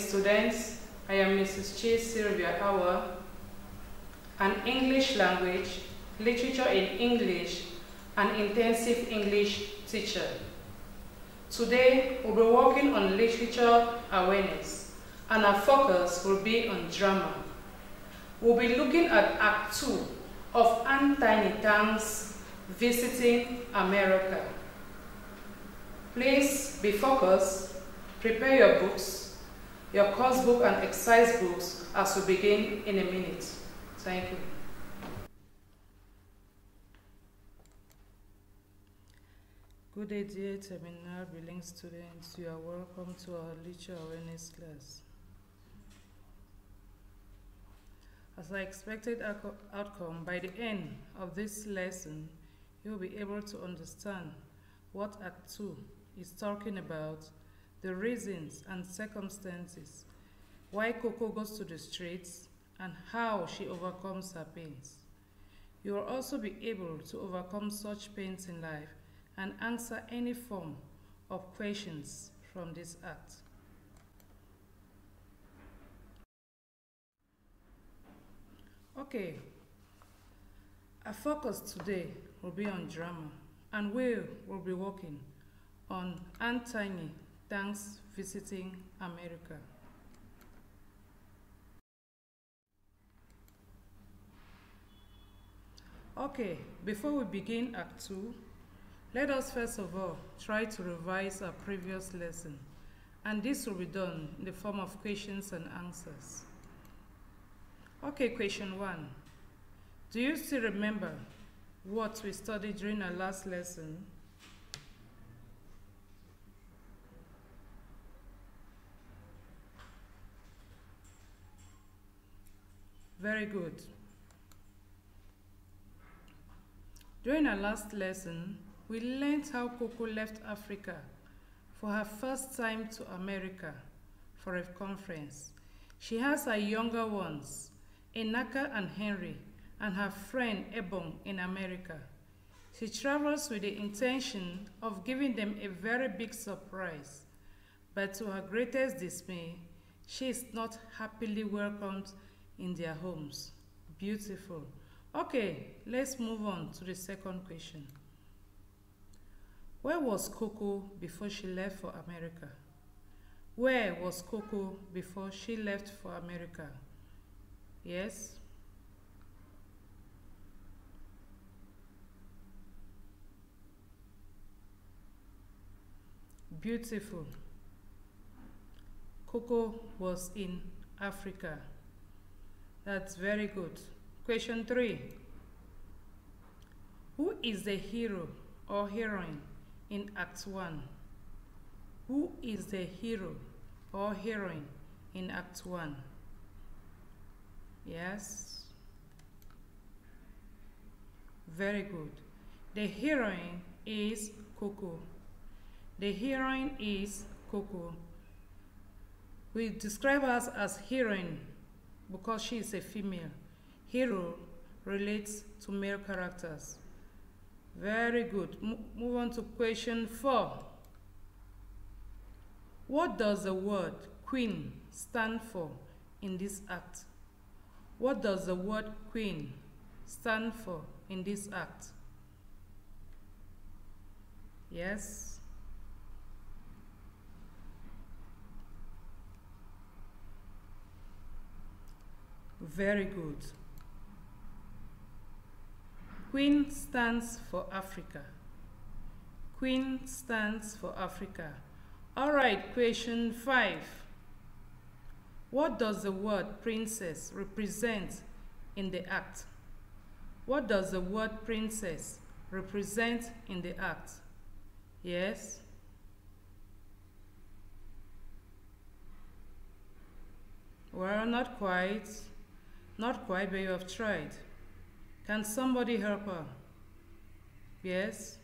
Students, I am Mrs. Sylvia Hour, an English language, literature in English, and intensive English teacher. Today, we'll be working on literature awareness, and our focus will be on drama. We'll be looking at Act 2 of Untitled Chapter, Visiting America. Please be focused, prepare your books, your course book and exercise books as we begin in a minute. Thank you. Good day, dear terminal billing students. You are welcome to our literature awareness class. As I expected outcome, by the end of this lesson, you will be able to understand what Act 2 is talking about, the reasons and circumstances, why Coco goes to the streets, and how she overcomes her pains. You will also be able to overcome such pains in life and answer any form of questions from this act. Okay, our focus today will be on drama, and we will be working on Untitled Chapter, Visiting America. Okay, before we begin Act 2, let us first of all try to revise our previous lesson, and this will be done in the form of questions and answers. Okay, question 1. Do you still remember what we studied during our last lesson? Very good. During our last lesson, we learned how Coco left Africa for her first time to America for a conference. She has her younger ones, Enaka and Henry, and her friend Ebon in America. She travels with the intention of giving them a very big surprise, but to her greatest dismay, she is not happily welcomed in their homes. Beautiful. Okay, let's move on to the second question. Where was Coco before she left for America? Where was Coco before she left for America? Yes? Beautiful. Coco was in Africa. That's very good. Question 3. Who is the hero or heroine in Act 1? Who is the hero or heroine in Act 1? Yes? Very good. The heroine is Coco. The heroine is Coco. We describe her as heroine because she is a female. Hero relates to male characters. Very good. Move on to question 4. What does the word queen stand for in this act? What does the word queen stand for in this act? Yes? Very good. Queen stands for Africa. Queen stands for Africa. All right, question 5. What does the word princess represent in the act? What does the word princess represent in the act? Yes? Well, not quite. Not quite, but you have tried. Can somebody help her? Yes?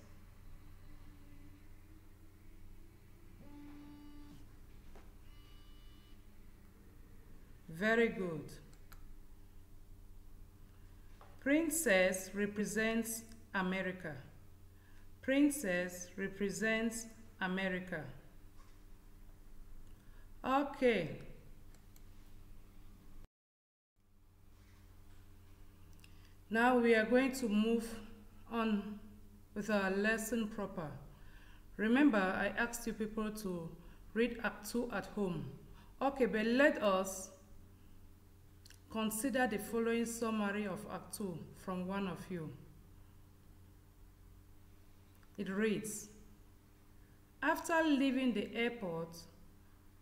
Very good. Princess represents America. Princess represents America. Okay. Now we are going to move on with our lesson proper. Remember, I asked you people to read Act 2 at home. Okay, but let us consider the following summary of Act 2 from one of you. It reads, after leaving the airport,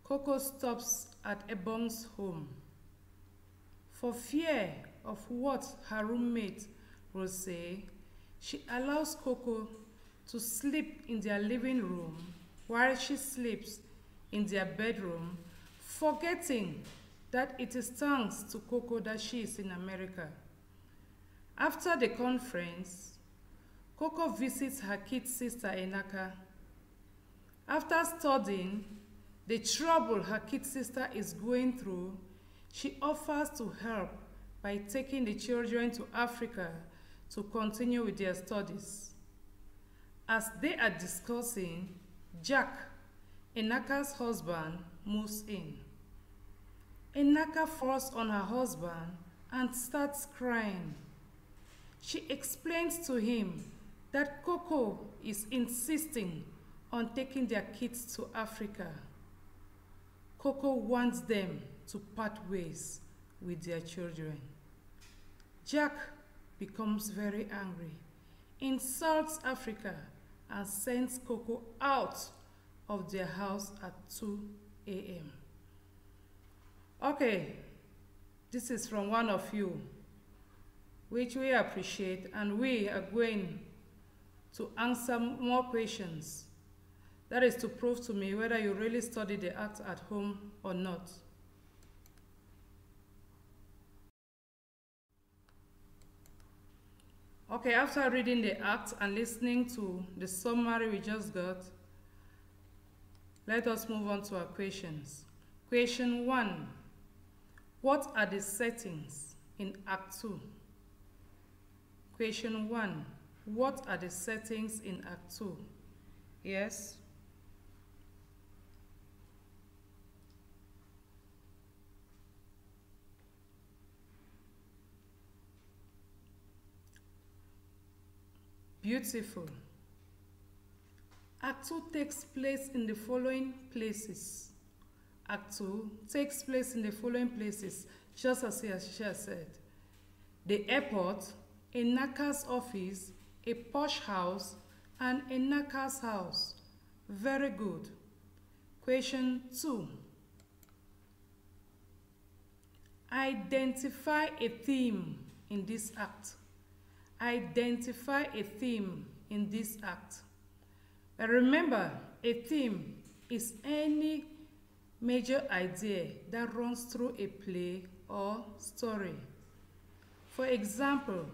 Coco stops at Ebong's home. For fear of what her roommate will say, she allows Coco to sleep in their living room while she sleeps in their bedroom, forgetting that it is thanks to Coco that she is in America. After the conference, Coco visits her kid sister Enaka. After studying the trouble her kid sister is going through, she offers to help by taking the children to Africa to continue with their studies. As they are discussing, Jack, Enaka's husband, moves in. Enaka falls on her husband and starts crying. She explains to him that Coco is insisting on taking their kids to Africa. Coco wants them to part ways with their children. Jack becomes very angry, insults Africa, and sends Coco out of their house at 2 a.m. Okay, this is from one of you, which we appreciate, and we are going to answer more questions. That is to prove to me whether you really study the act at home or not. Okay, after reading the act and listening to the summary we just got, let us move on to our questions. Question 1. What are the settings in Act 2? Question 1. What are the settings in Act 2? Yes? Beautiful. Act 2 takes place in the following places. Act 2 takes place in the following places, just as she has said. The airport, Enaka's office, a posh house, and Enaka's house. Very good. Question 2. Identify a theme in this act. Identify a theme in this act. But remember, a theme is any major idea that runs through a play or story. For example,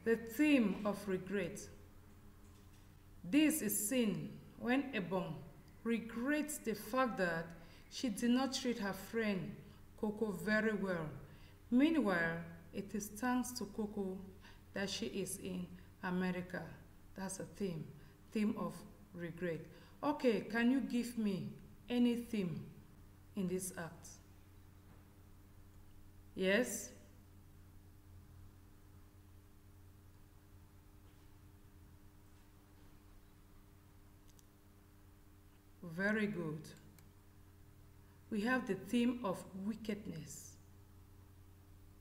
the theme of regret. This is seen when Ebong regrets the fact that she did not treat her friend Coco very well. Meanwhile, it is thanks to Coco that she is in America. That's a theme of regret. Okay, can you give me any theme in this act? Yes? Very good. We have the theme of wickedness.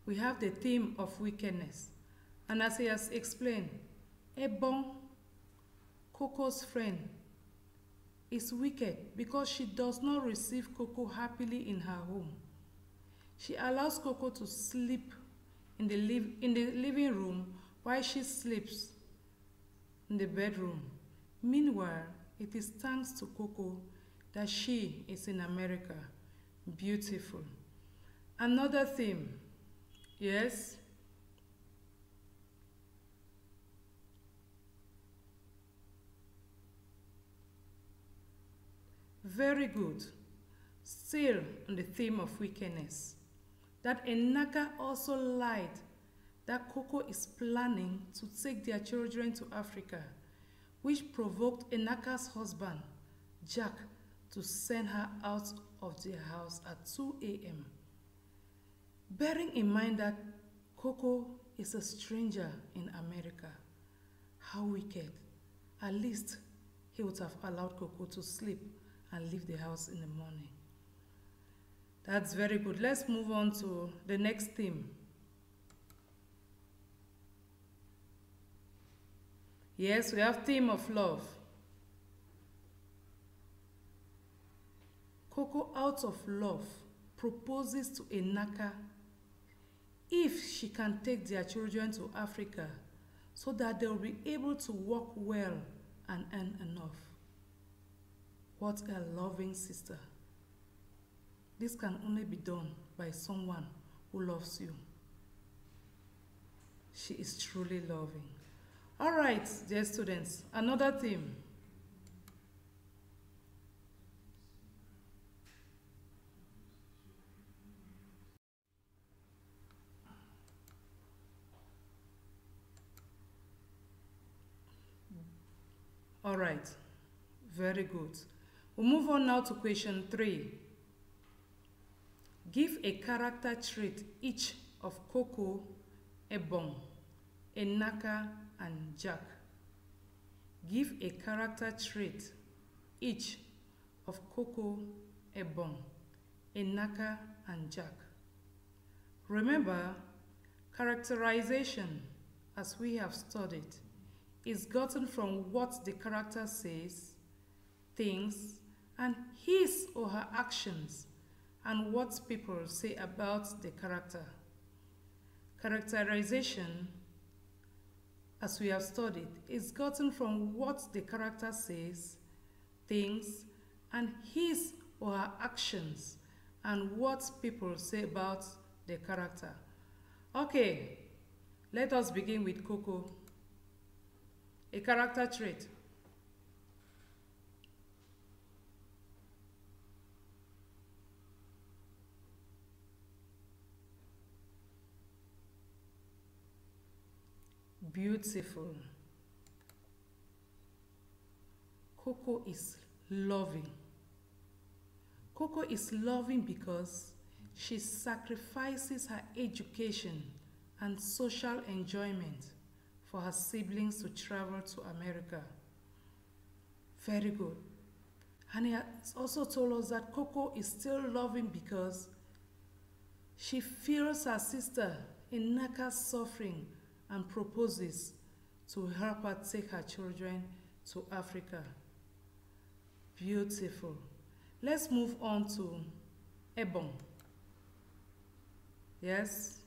we have the theme of wickedness. And as he has explained, Ebon, Coco's friend, is wicked because she does not receive Coco happily in her home. She allows Coco to sleep in the living room while she sleeps in the bedroom. Meanwhile, it is thanks to Coco that she is in America. Beautiful. Another theme. Yes? Very good. Still on the theme of wickedness. That Enaka also lied that Coco is planning to take their children to Africa, which provoked Enaka's husband, Jack, to send her out of their house at 2 a.m. Bearing in mind that Coco is a stranger in America. How wicked. At least he would have allowed Coco to sleep and leave the house in the morning. That's very good. Let's move on to the next theme. Yes, we have theme of love. Coco, out of love, proposes to Enaka if she can take their children to Africa so that they'll be able to work well and earn enough. What a loving sister. This can only be done by someone who loves you. She is truly loving. All right, dear students, another theme. All right, very good. We'll move on now to question 3. Give a character trait each of Coco, Ebon, Enaka, and Jack. Give a character trait each of Coco, Ebon, Enaka, and Jack. Remember, characterization, as we have studied, is gotten from what the character says, thinks, and his or her actions, and what people say about the character. Characterization, as we have studied, is gotten from what the character says, thinks, and his or her actions, and what people say about the character. Okay, let us begin with Coco. A character trait. Beautiful. Coco is loving. Coco is loving because she sacrifices her education and social enjoyment for her siblings to travel to America. Very good. And he has also told us that Coco is still loving because she feels her sister Enaka's suffering and proposes to help her take her children to Africa. Beautiful. Let's move on to Ebon. Yes?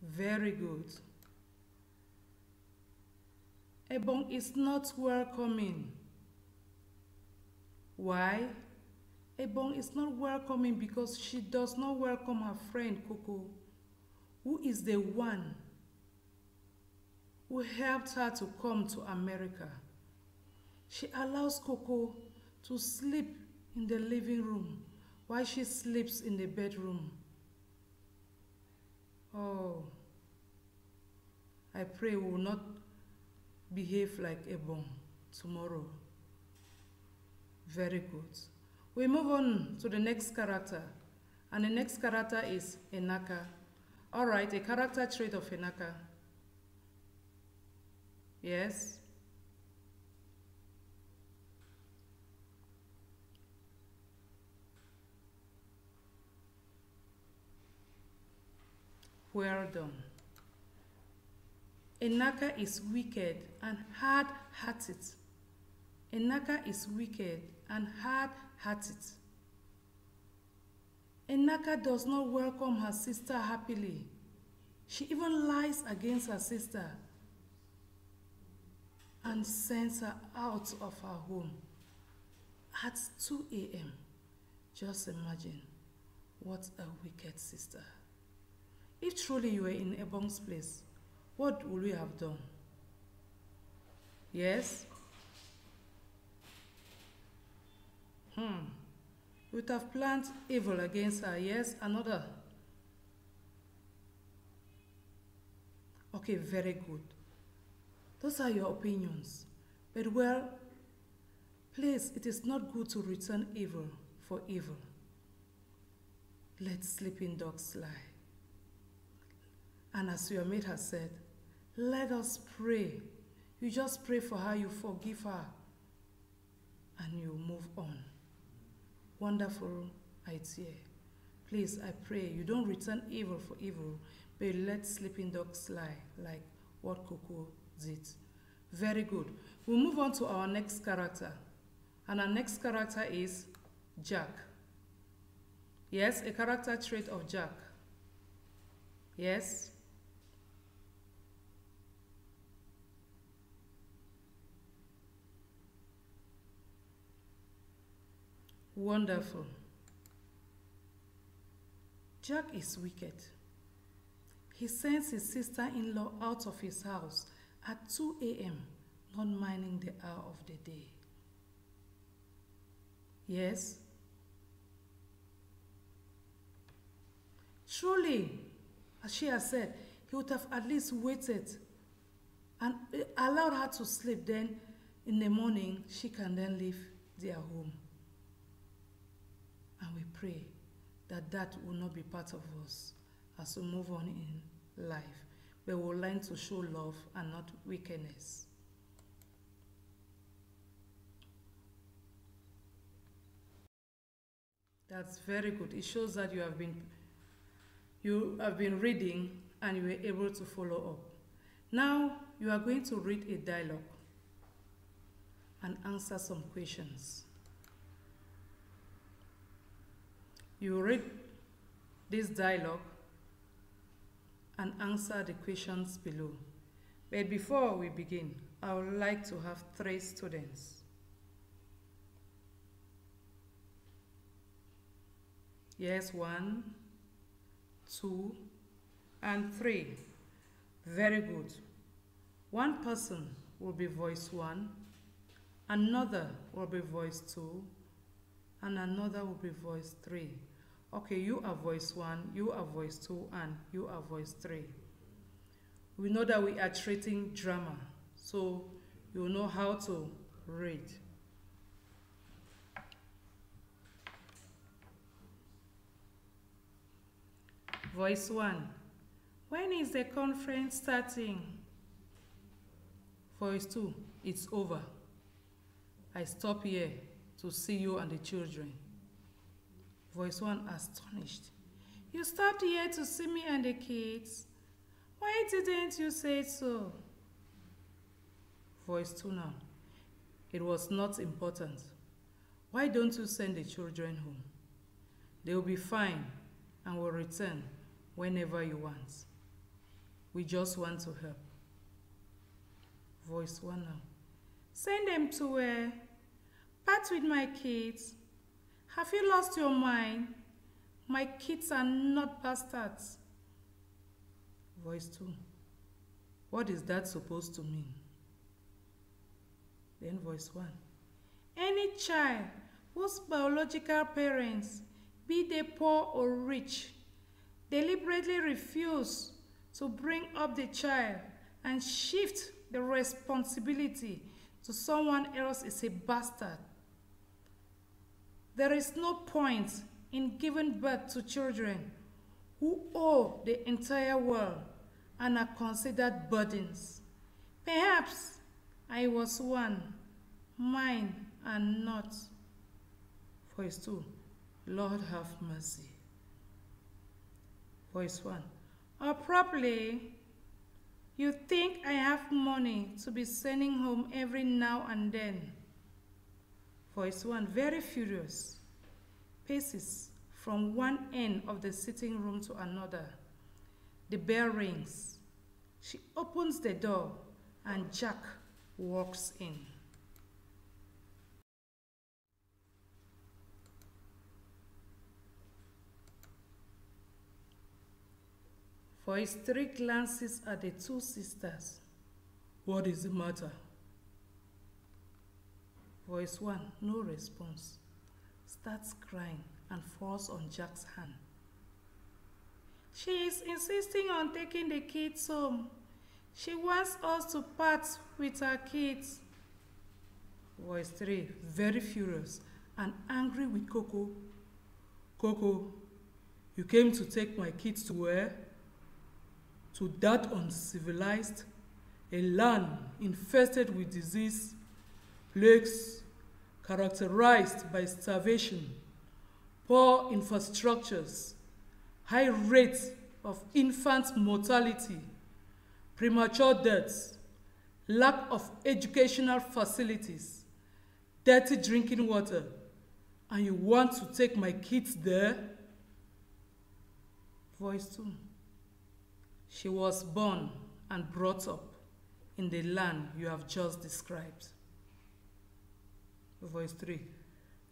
Very good. Ebon is not welcoming. Why? Ebon is not welcoming because she does not welcome her friend Coco, who is the one who helped her to come to America. She allows Coco to sleep in the living room while she sleeps in the bedroom. Oh, I pray we will not behave like Ebon tomorrow. Very good. We move on to the next character, and the next character is Enaka. Alright, a character trait of Enaka. Yes. Well done. Enaka is wicked and hard-hearted. Enaka is wicked and hard-hearted. Enaka does not welcome her sister happily. She even lies against her sister and sends her out of her home at 2 a.m. Just imagine, what a wicked sister. If truly you were in Ebong's place, what would you have done? Yes? You would have planned evil against her. Yes, another. Okay, very good. Those are your opinions. But well, please, it is not good to return evil for evil. Let sleeping dogs lie. And as your mate has said, let us pray. You just pray for her, you forgive her, and you move on. Wonderful idea. Please, I pray you don't return evil for evil, but let sleeping dogs lie, like what Coco did. Very good. We'll move on to our next character. And our next character is Jack. Yes, a character trait of Jack. Yes. Wonderful. Jack is wicked. He sends his sister-in-law out of his house at 2 a.m., not minding the hour of the day. Yes? Truly, as she has said, he would have at least waited and allowed her to sleep. Then, in the morning, she can then leave their home. And we pray that that will not be part of us as we move on in life. But we'll learn to show love and not wickedness. That's very good. It shows that you have been reading and you were able to follow up. Now you are going to read a dialogue and answer some questions. You read this dialogue and answer the questions below. But before we begin, I would like to have 3 students. Yes, 1, 2, and 3. Very good. One person will be voice 1, another will be voice 2, and another will be voice 3. Okay, you are voice 1, you are voice 2, and you are voice 3. We know that we are treating drama, so you know how to read. Voice 1. When is the conference starting? Voice 2. It's over. I stop here to see you and the children. Voice 1 astonished. You stopped here to see me and the kids? Why didn't you say so? Voice 2 now. It was not important. Why don't you send the children home? They will be fine and will return whenever you want. We just want to help. Voice 1 now. Send them to where? Part with my kids. Have you lost your mind? My kids are not bastards. Voice 2. What is that supposed to mean? Then voice 1. Any child whose biological parents, be they poor or rich, deliberately refuse to bring up the child and shift the responsibility to someone else is a bastard. There is no point in giving birth to children who owe the entire world and are considered burdens. Perhaps I was one, mine and not. Voice 2. Lord have mercy. Voice 1. Or probably you think I have money to be sending home every now and then. Voice 1. Very furious. Paces from one end of the sitting room to another. The bell rings. She opens the door and Jack walks in. Voice 3 glances at the two sisters. What is the matter? Voice 1, no response. Starts crying and falls on Jack's hand. She is insisting on taking the kids home. She wants us to part with her kids. Voice 3, very furious and angry with Coco. Coco, you came to take my kids to where? To that uncivilized, a land infested with disease, plagues, characterized by starvation, poor infrastructures, high rates of infant mortality, premature deaths, lack of educational facilities, dirty drinking water, and you want to take my kids there? Voice 2. She was born and brought up in the land you have just described. Voice 3.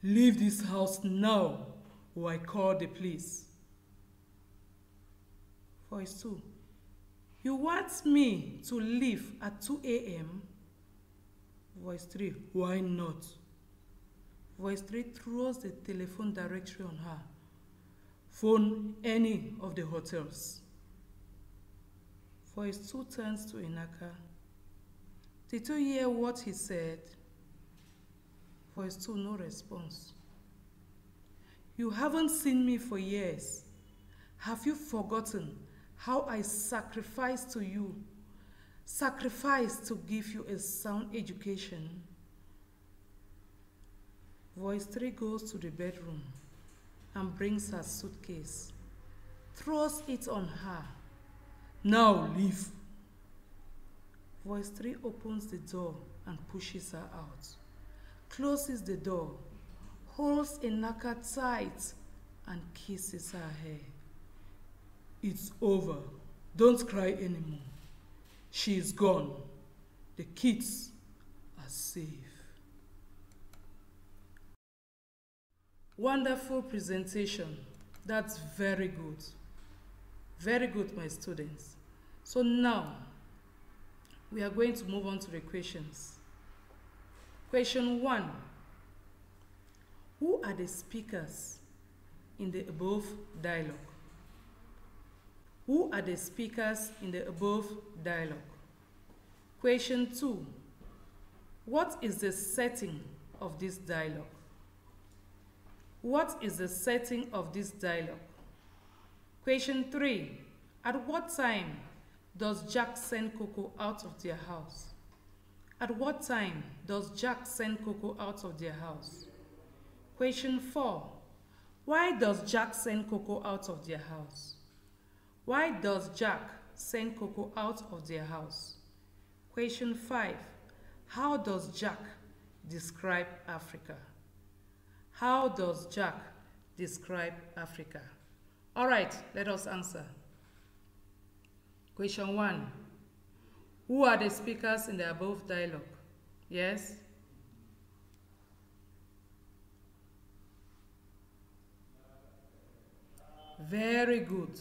Leave this house now, or I call the police. Voice 2. You want me to leave at 2 a.m.? Voice 3. Why not? Voice 3 throws the telephone directory on her. Phone any of the hotels. Voice 2 turns to Inaka. Did you hear what he said? Voice 2, no response. You haven't seen me for years. Have you forgotten how I sacrificed to you? Sacrificed to give you a sound education? Voice 3 goes to the bedroom and brings her suitcase, throws it on her. Now leave. Voice 3 opens the door and pushes her out, closes the door, holds Inaka tight and kisses her hair. It's over. Don't cry anymore. She is gone. The kids are safe. Wonderful presentation. That's very good. Very good, my students. So now, we are going to move on to the questions. Question 1. Who are the speakers in the above dialogue? Who are the speakers in the above dialogue? Question 2. What is the setting of this dialogue? What is the setting of this dialogue? Question 3. At what time does Jack send Coco out of their house? At what time does Jack send Coco out of their house? Question 4. Why does Jack send Coco out of their house? Why does Jack send Coco out of their house? Question 5. How does Jack describe Africa? How does Jack describe Africa? All right, let us answer. Question 1. Who are the speakers in the above dialogue? Yes? Very good.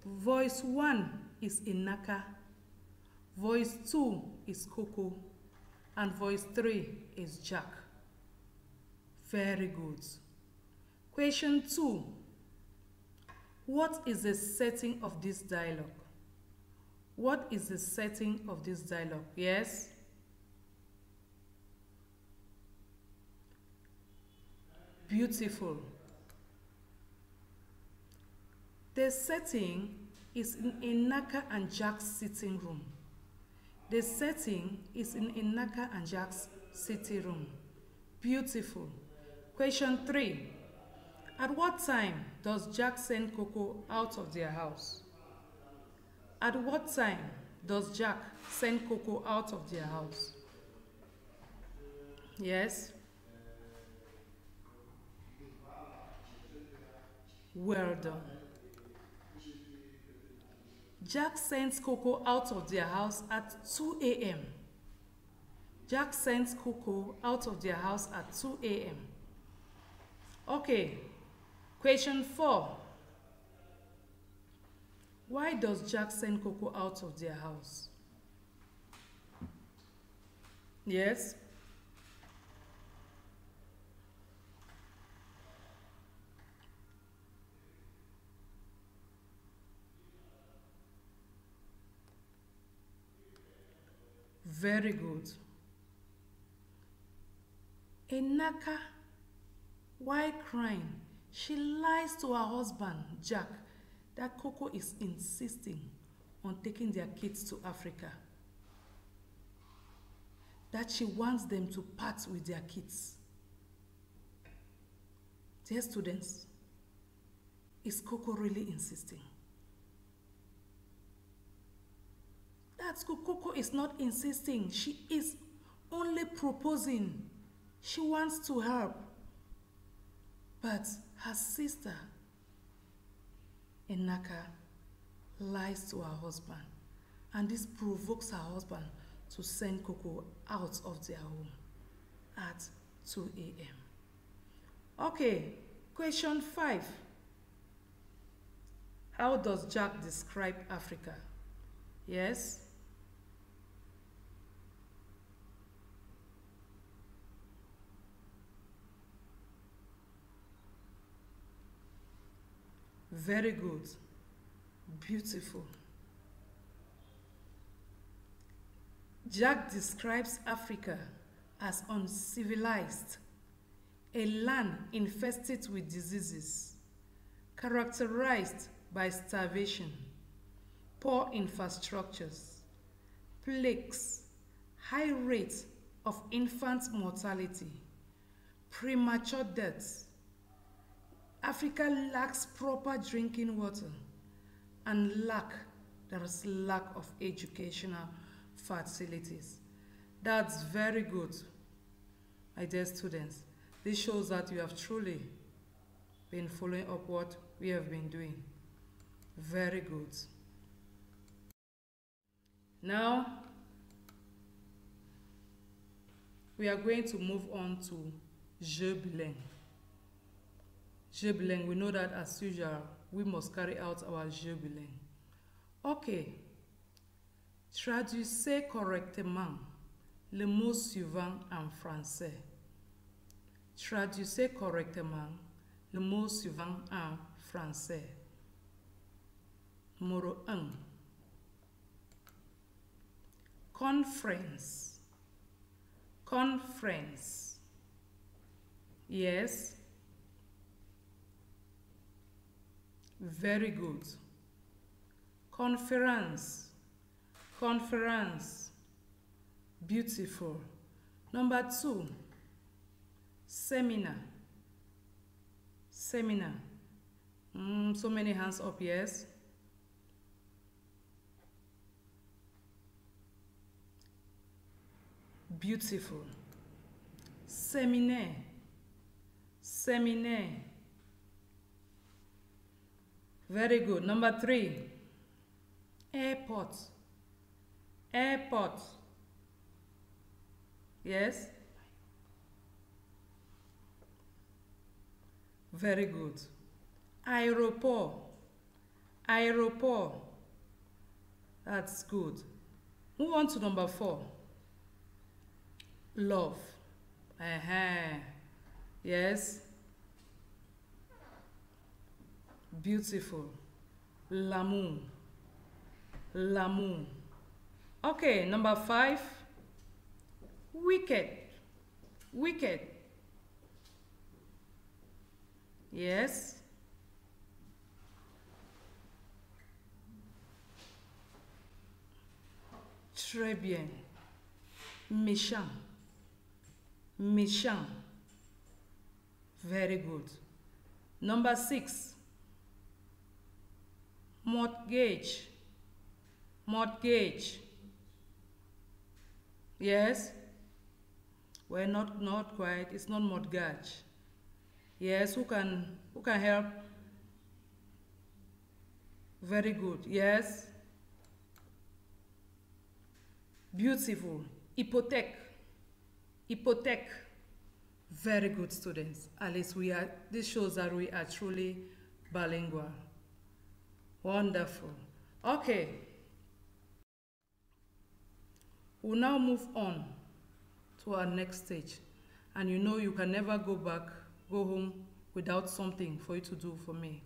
Voice 1 is Inaka. Voice 2 is Coco. And voice 3 is Jack. Very good. Question 2. What is the setting of this dialogue? What is the setting of this dialogue? Yes? Beautiful. The setting is in Enaka and Jack's sitting room. The setting is in Enaka and Jack's sitting room. Beautiful. Question 3. At what time does Jack send Coco out of their house? At what time does Jack send Coco out of their house? Yes? Well done. Jack sends Coco out of their house at 2 a.m. Jack sends Coco out of their house at 2 a.m. Okay. Question 4. Why does Jack send Coco out of their house? Yes? Very good. Enaka, while crying, she lies to her husband, Jack, that Coco is insisting on taking their kids to Africa. That she wants them to part with their kids. Dear students, is Coco really insisting? That's good. Coco is not insisting. She is only proposing. She wants to help. But her sister, Enaka, lies to her husband. And this provokes her husband to send Coco out of their home at 2 a.m. Okay, question 5. How does Jack describe Africa? Yes? Very good. Beautiful. Jack describes Africa as uncivilized, a land infested with diseases, characterized by starvation, poor infrastructures, plagues, high rates of infant mortality, premature deaths. Africa lacks proper drinking water and there is lack of educational facilities. That's very good, my dear students. This shows that you have truly been following up what we have been doing. Very good. Now, we are going to move on to Je bilingue. Je bilingue, we know that as usual, we must carry out our Je bilingue. Ok. Traduisez correctement le mot suivant en français. Traduisez correctement le mot suivant en français. Numéro 1. Conference. Conference. Yes. Very good. Conference. Conference. Beautiful. Number 2. Seminar. Seminar. So many hands up, yes. Beautiful. Séminaire. Séminaire. Very good. Number 3. Airport. Airport. Yes. Very good. Aéroport. Aéroport. That's good. Move on to number 4. Love. Yes. Beautiful. L'amour. L'amour. Okay, number 5. Wicked. Wicked. Yes. Très bien. Méchant. Méchant. Very good. Number 6. Mortgage. Mortgage. Yes? Well, not quite. It's not mortgage. Yes, who can help? Very good. Yes? Beautiful. Hypothèque. Hypothèque. Very good, students. At least this shows that we are truly bilingual. Wonderful. Okay. We'll now move on to our next stage. And you know you can never go home without something for you to do for me.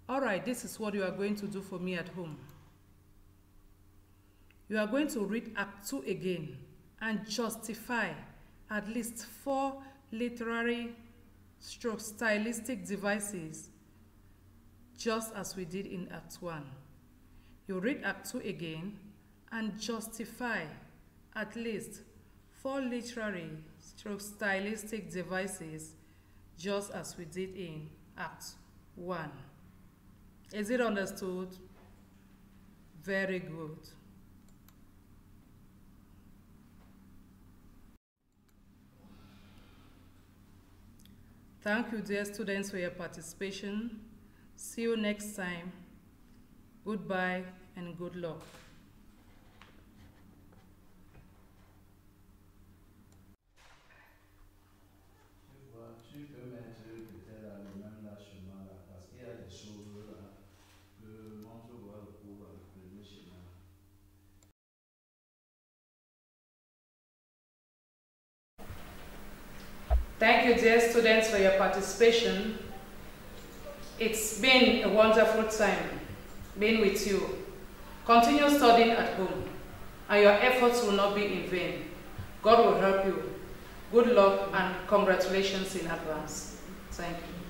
All right, this is what you are going to do for me at home. You are going to read Act 2 again and justify at least 4 literary stroke stylistic devices, just as we did in Act 1. You read Act 2 again and justify at least 4 literary stroke stylistic devices, just as we did in Act 1. Is it understood? Very good. Thank you, dear students, for your participation. See you next time. Goodbye and good luck. Tu peux mettre peut-être le même là chemin là, parce qu'il y a des choses là que montre-moi le cours avec le même chemin. Thank you, dear students, for your participation. It's been a wonderful time being with you. Continue studying at home, and your efforts will not be in vain. God will help you. Good luck and congratulations in advance. Thank you.